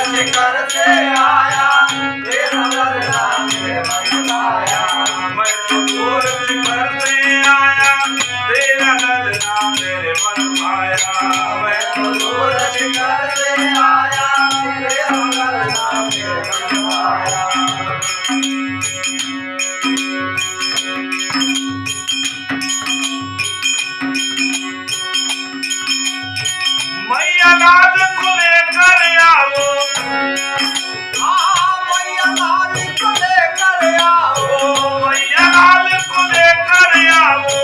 शिखर से आया तेरा दर्शन मेरे मन भाया। मैं तो दूर शिखर से आया तेरा दर्शन मेरे मन भाया। मैं तो दूर शिखर से आया तेरा दर्शन मेरे मन भाया। मैया लाल को लेकर आओ, मैया लाल को लेकर आओ, मैया लाल को लेकर आओ,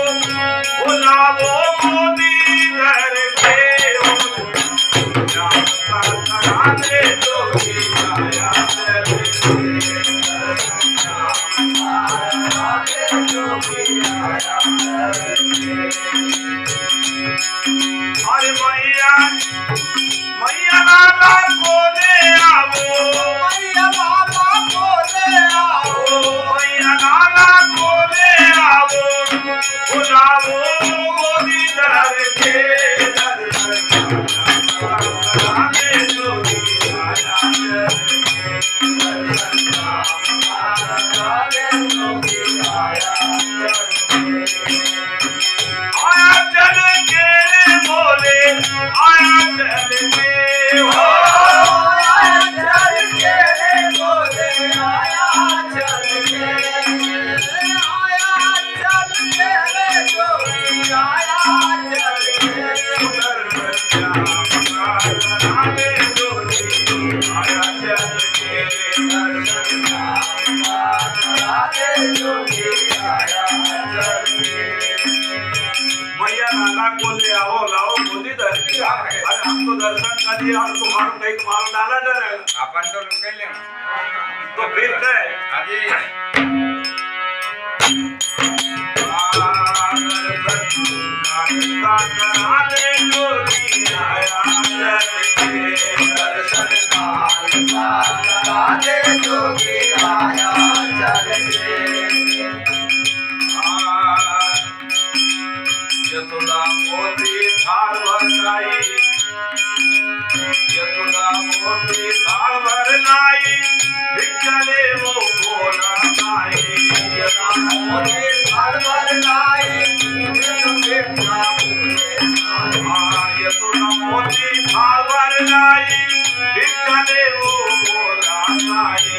बुलाओ मोदी घर के कराने जोगी आया अरे मैया मैया लाला को ले आओ, मैया लाला को ले आओ, मैया लाला को ले आओ, बुलाओ मोदी घर के कराने जोगी आया आया चल के बोले आया चल के हो आया चल के बोले आया चल के, आया चल के बोले आया चल के। उधर बच्चा कराने जोगी आया चल के मैया नाना को ले आओ लाओ मोदी धरती अरे हम तो दर्शन कर दिया और तुम्हारा कहीं मारो डाला डर अपन तो रुके ले तो फिर गए अजी कराने जोगी आया चल के दर्शन कराने जोगी आया चल के। यशोदा मोती थाल भर लाई, यशोदा मोती थाल भर लाई, भिक्षले वो भोला नाई। यशोदा मोती थाल भर लाई, भिक्षा यशोदा मोती थाल भर लाई, भिक्षले वो भोला नाई।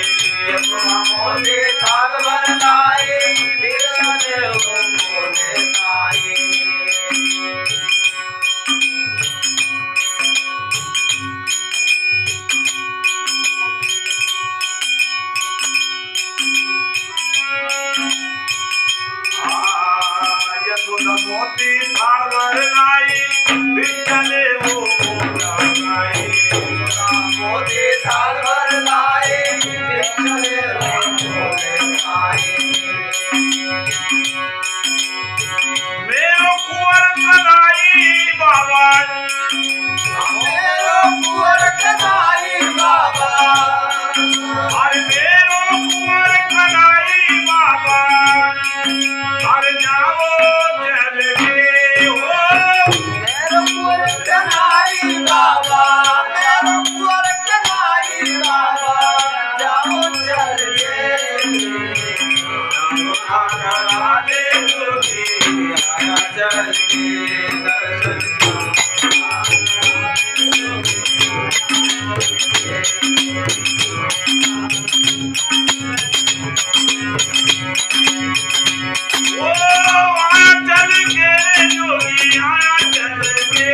यशोदा मोती थाल भर लाई, भिक्षा वो भोले नाई। यशोदा मोती थाल भर लाई, भिक्षले वो भोला नाई। यशोदा मोती थाल भर लाई, भिक्षा वो भोले नाई। मेरो कुंवर कलाई बाबा, मेरो कुंवर कलाई बाबा, अरे मेरो कुंवर कलाई बाबा, अरे जाओ चल के हो मेरो कुंवर कलाई बाबा, मेरो कुंवर कलाई बाबा, जाओ चल के। कराने जोगी आया चल के दर्शन ओ आया चल के जोगी आया चल के